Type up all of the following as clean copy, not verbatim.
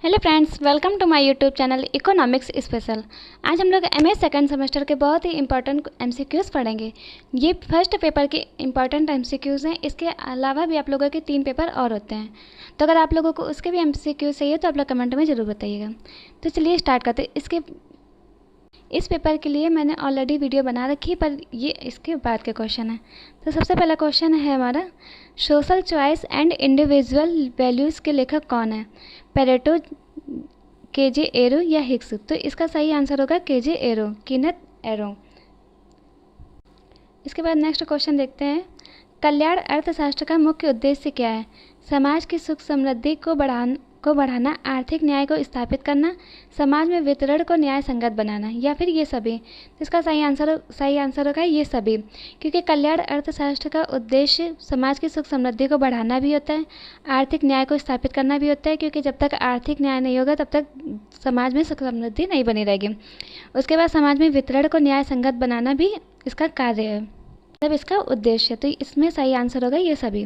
Hello friends, welcome to my YouTube channel economics special. आज हम लोग एमए सेकंड सेमेस्टर के बहुत ही इंपॉर्टेंट एमसीक्यूज़ पढ़ेंगे। ये फर्स्ट पेपर के इंपॉर्टेंट एमसीक्यूज़ हैं। इसके अलावा भी आप लोगों के 3 पेपर और होते हैं, तो अगर आप लोगों को उसके भी एमसीक्यूज़ चाहिए तो आप लोग कमेंट में ज़रूर बताइएगा। तो चलिए स्टार्ट करते हैं। इस पेपर के लिए मैंने ऑलरेडी वीडियो बना रखी है, पर ये इसके बाद के क्वेश्चन है। तो सबसे पहला क्वेश्चन है हमारा, social choice and individual values के लेखक कौन है? पेरेटो, केजे एरो या हिक्स? तो इसका सही आंसर होगा केजे एरो, कीनेथ एरो। इसके बाद नेक्स्ट क्वेश्चन देखते हैं, कल्याण अर्थशास्त्र का मुख्य उद्देश्य क्या है? समाज की सुख समृद्धि को बढ़ाना, आर्थिक न्याय को स्थापित करना, समाज में वितरण को न्याय संगत बनाना, या फिर ये सभी? तो इसका सही आंसर होगा ये सभी, क्योंकि कल्याण अर्थशास्त्र का उद्देश्य समाज की सुख समृद्धि को बढ़ाना भी होता है, आर्थिक न्याय को स्थापित करना भी होता है, क्योंकि जब तक आर्थिक न्याय नहीं होगा तब तक समाज में सुख समृद्धि नहीं बनी रहेगी। उसके बाद समाज में वितरण को न्याय संगत बनाना भी इसका कार्य है, मतलब इसका उद्देश्य। तो इसमें सही आंसर होगा ये सभी।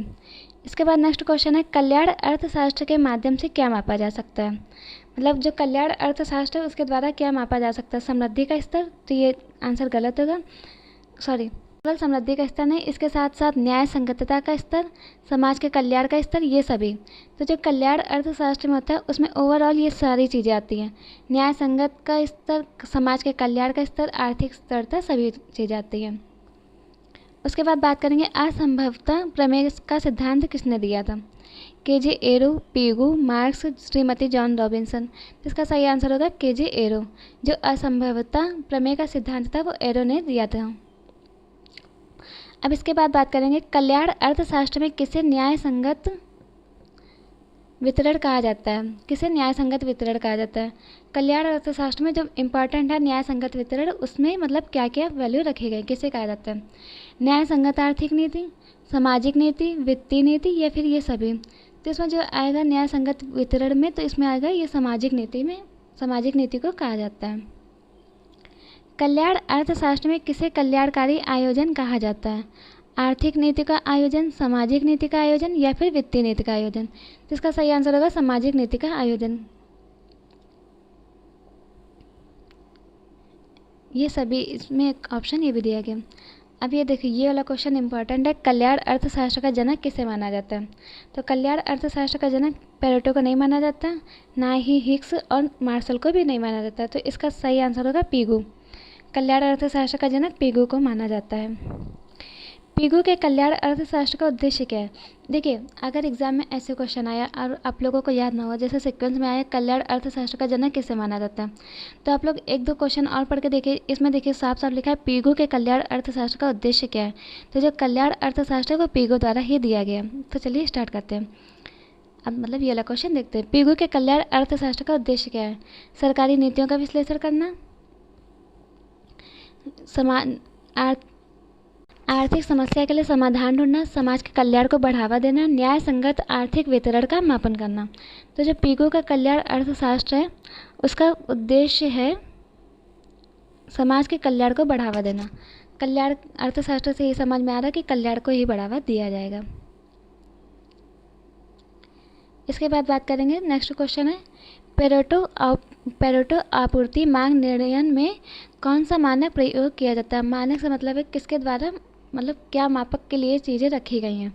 इसके बाद नेक्स्ट क्वेश्चन है, कल्याण अर्थशास्त्र के माध्यम से क्या मापा जा सकता है? मतलब जो कल्याण अर्थशास्त्र है उसके द्वारा क्या मापा जा सकता है? समृद्धि का स्तर? तो ये आंसर गलत होगा, सॉरी, केवल समृद्धि का स्तर नहीं, इसके साथ साथ न्याय संगतता का स्तर, समाज के कल्याण का स्तर, ये सभी। तो जो कल्याण अर्थशास्त्र में होता है उसमें ओवरऑल ये सारी चीज़ें आती हैं, न्याय संगत का स्तर, समाज के कल्याण का स्तर, आर्थिक स्तर, सभी चीज़ें आती हैं। उसके बाद बात करेंगे, असंभवता प्रमेय का सिद्धांत किसने दिया था? KJ Arrow, Pigou, Marx, Shrimati John Robinson? इसका सही आंसर होगा केजे एरो। जो असंभवता प्रमेय का सिद्धांत था वो एरो ने दिया था। अब इसके बाद बात करेंगे, कल्याण अर्थशास्त्र में किसे न्याय संगत वितरण कहा जाता है? किसे न्याय संगत वितरण कहा जाता है? कल्याण अर्थशास्त्र में जो इम्पोर्टेंट है न्याय संगत वितरण, उसमें मतलब क्या क्या वैल्यू रखे गए, किसे कहा जाता है? न्याय संगत आर्थिक नीति, सामाजिक नीति, वित्तीय नीति, या फिर ये सभी? तो इसमें जो आएगा न्याय संगत वितरण में, तो इसमें आएगा ये सामाजिक नीति में, सामाजिक नीति को कहा जाता है। कल्याण अर्थशास्त्र में किसे कल्याणकारी आयोजन कहा जाता है? आर्थिक नीति का आयोजन, सामाजिक नीति का आयोजन, या फिर वित्तीय नीति का आयोजन? तो इसका सही आंसर होगा सामाजिक नीति का आयोजन। ये सभी, इसमें एक ऑप्शन ये भी दिया गया। अब ये देखिए, ये वाला क्वेश्चन इंपॉर्टेंट है, कल्याण अर्थशास्त्र का जनक किसे माना जाता है? तो कल्याण अर्थशास्त्र का जनक पेरेटो को नहीं माना जाता, ना ही हिक्स और मार्शल को भी नहीं माना जाता। तो इसका सही आंसर होगा पीगू। कल्याण अर्थशास्त्र का जनक पीगू को माना जाता है। पीगू के कल्याण अर्थशास्त्र का उद्देश्य क्या है? देखिए, अगर एग्जाम में ऐसे क्वेश्चन आया और आप लोगों को याद ना हो, जैसे सीक्वेंस में आया कल्याण अर्थशास्त्र का जनक किसे माना जाता है, तो आप लोग एक दो क्वेश्चन और पढ़ के देखिए। इसमें देखिए साफ साफ लिखा है पीगू के कल्याण अर्थशास्त्र का उद्देश्य क्या है। तो जो कल्याण अर्थशास्त्र है वो पीगू द्वारा ही दिया गया। तो चलिए स्टार्ट करते हैं। अब मतलब ये वाला क्वेश्चन देखते हैं, पीगू के कल्याण अर्थशास्त्र का उद्देश्य क्या है? सरकारी नीतियों का विश्लेषण करना, समान आर्थिक समस्या के लिए समाधान ढूंढना, समाज के कल्याण को बढ़ावा देना, न्याय संगत आर्थिक वितरण का मापन करना। तो जो पीगू का कल्याण अर्थशास्त्र है उसका उद्देश्य है समाज के कल्याण को बढ़ावा देना। कल्याण अर्थशास्त्र से ये समझ में आ रहा है कि कल्याण को ही बढ़ावा दिया जाएगा। इसके बाद बात करेंगे, नेक्स्ट क्वेश्चन है, पेरेटो आपूर्ति मांग निर्णयन में कौन सा मानक प्रयोग किया जाता है? मानक से मतलब है किसके द्वारा, मतलब क्या मापक के लिए चीज़ें रखी गई हैं।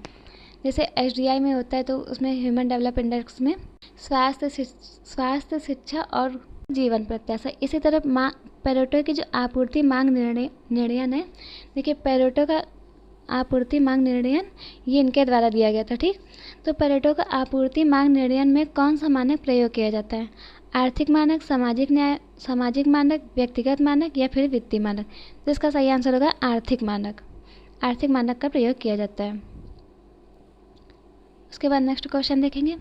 जैसे एसडीआई में होता है तो उसमें ह्यूमन डेवलप इंडेक्स में स्वास्थ्य, शिक्षा और जीवन प्रत्याशा। इसी तरह पेरेटो की जो आपूर्ति मांग निर्णयन है, देखिए पेरेटो का आपूर्ति मांग निर्णयन ये इनके द्वारा दिया गया था, ठीक। तो पेरेटो का आपूर्ति मांग निर्णयन में कौन सा मानक प्रयोग किया जाता है? आर्थिक मानक, सामाजिक मानक, व्यक्तिगत मानक, या फिर वित्तीय मानक? तो इसका सही आंसर होगा आर्थिक मानक। आर्थिक मानक का प्रयोग किया जाता है। उसके बाद नेक्स्ट क्वेश्चन देखेंगे,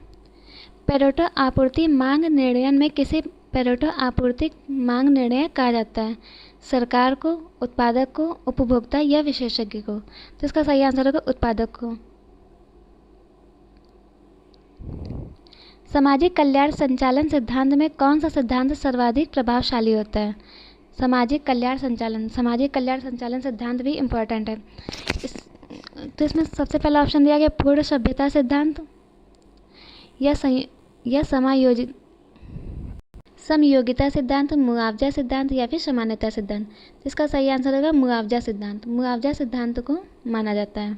पेरेटो आपूर्ति मांग निर्णयन में किसे पेरेटो आपूर्ति मांग निर्णय कहा जाता है? सरकार को, उत्पादक को, उपभोक्ता, या विशेषज्ञ को? तो इसका सही आंसर होगा उत्पादक को। सामाजिक कल्याण संचालन सिद्धांत में कौन सा सिद्धांत सर्वाधिक प्रभावशाली होता है? सामाजिक कल्याण संचालन सिद्धांत भी इम्पोर्टेंट है। तो इसमें सबसे पहला ऑप्शन दिया गया पूर्ण सभ्यता सिद्धांत, या समायोजित समयोगिता सिद्धांत, मुआवजा सिद्धांत या फिर समानता सिद्धांत। तो इसका सही आंसर होगा मुआवजा सिद्धांत। मुआवजा सिद्धांत को माना जाता है।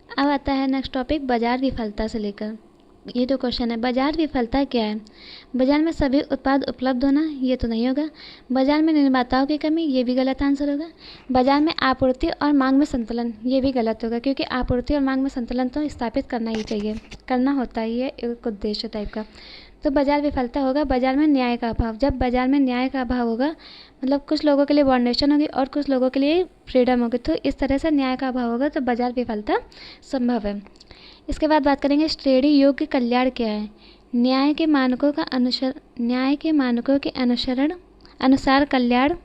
अब आता है नेक्स्ट टॉपिक, बाजार विफलता से लेकर। ये जो क्वेश्चन है, बाजार विफलता क्या है? बाजार में सभी उत्पाद उपलब्ध होना, ये तो नहीं होगा। बाजार में निर्माताओं की कमी, ये भी गलत आंसर होगा। बाजार में आपूर्ति और मांग में संतुलन, ये भी गलत होगा, क्योंकि आपूर्ति और मांग में संतुलन तो स्थापित करना ही चाहिए, करना होता है, ये एक उद्देश्य टाइप का। तो बाजार विफलता होगा बाजार में न्याय का अभाव। जब बाजार में न्याय का अभाव होगा, मतलब कुछ लोगों के लिए बॉन्डेशन होगी और कुछ लोगों के लिए फ्रीडम होगी, तो इस तरह से न्याय का अभाव होगा, तो बाजार विफलता संभव है। इसके बाद बात करेंगे श्रेणी योग्य कल्याण क्या है? न्याय के मानकों के अनुसार कल्याण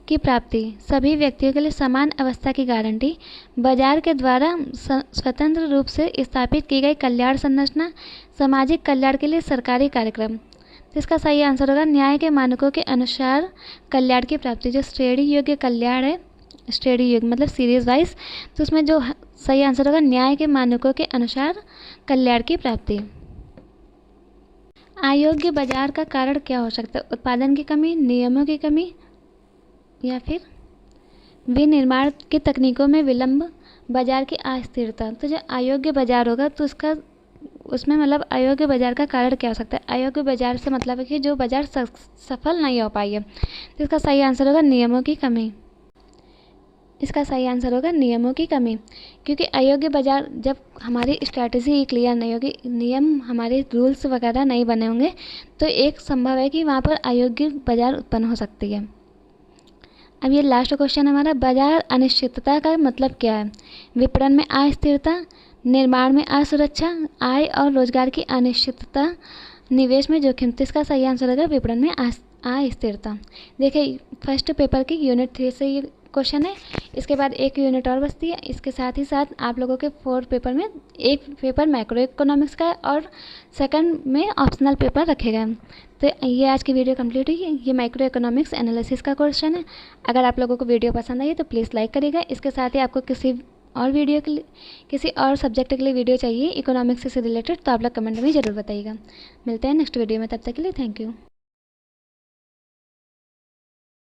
की प्राप्ति, सभी व्यक्तियों के लिए समान अवस्था की गारंटी, बाजार के द्वारा स्वतंत्र रूप से स्थापित की गई कल्याण संरचना, सामाजिक कल्याण के लिए सरकारी कार्यक्रम। तो इसका सही आंसर होगा न्याय के मानकों के अनुसार कल्याण की प्राप्ति। जो श्रेणी योग्य कल्याण है, श्रेणी योग्य मतलब सीरीज वाइज, तो उसमें जो सही आंसर होगा न्याय के मानकों के अनुसार कल्याण की प्राप्ति। अयोग्य बाजार का कारण क्या हो सकता है? उत्पादन की कमी, नियमों की कमी या फिर विनिर्माण की तकनीकों में विलंब, बाजार की अस्थिरता। तो जो अयोग्य बाजार होगा तो उसमें मतलब अयोग्य बाजार का कारण क्या हो सकता है? अयोग्य बाजार से मतलब है कि जो बाजार सफल नहीं हो पाई है। तो इसका सही आंसर होगा नियमों की कमी। इसका सही आंसर होगा नियमों की कमी, क्योंकि अयोग्य बाजार, जब हमारी स्ट्रैटेजी क्लियर नहीं होगी, नियम हमारे रूल्स वगैरह नहीं बने होंगे, तो एक संभव है कि वहाँ पर अयोग्य बाजार उत्पन्न हो सकती है। अब ये लास्ट क्वेश्चन हमारा, बाजार अनिश्चितता का मतलब क्या है? विपणन में अस्थिरता, निर्माण में असुरक्षा, आय और रोजगार की अनिश्चितता, निवेश में जोखिम। तो इसका सही आंसर होगा विपणन में अस्थिरता। देखिए फर्स्ट पेपर की यूनिट 3 से ये क्वेश्चन है। इसके बाद एक यूनिट और बचती है। इसके साथ ही साथ आप लोगों के 4 पेपर में एक पेपर मैक्रो इकोनॉमिक्स का है और सेकंड में ऑप्शनल पेपर रखे गए। तो ये आज की वीडियो कंप्लीट हुई। ये माइक्रो इकोनॉमिक्स एनालिसिस का क्वेश्चन है। अगर आप लोगों को वीडियो पसंद आई तो प्लीज़ लाइक करिएगा। इसके साथ ही आपको किसी और सब्जेक्ट के लिए वीडियो चाहिए इकोनॉमिक्स से रिलेटेड, तो आप लोग कमेंट में ज़रूर बताइएगा। मिलते हैं नेक्स्ट वीडियो में, तब तक के लिए थैंक यू।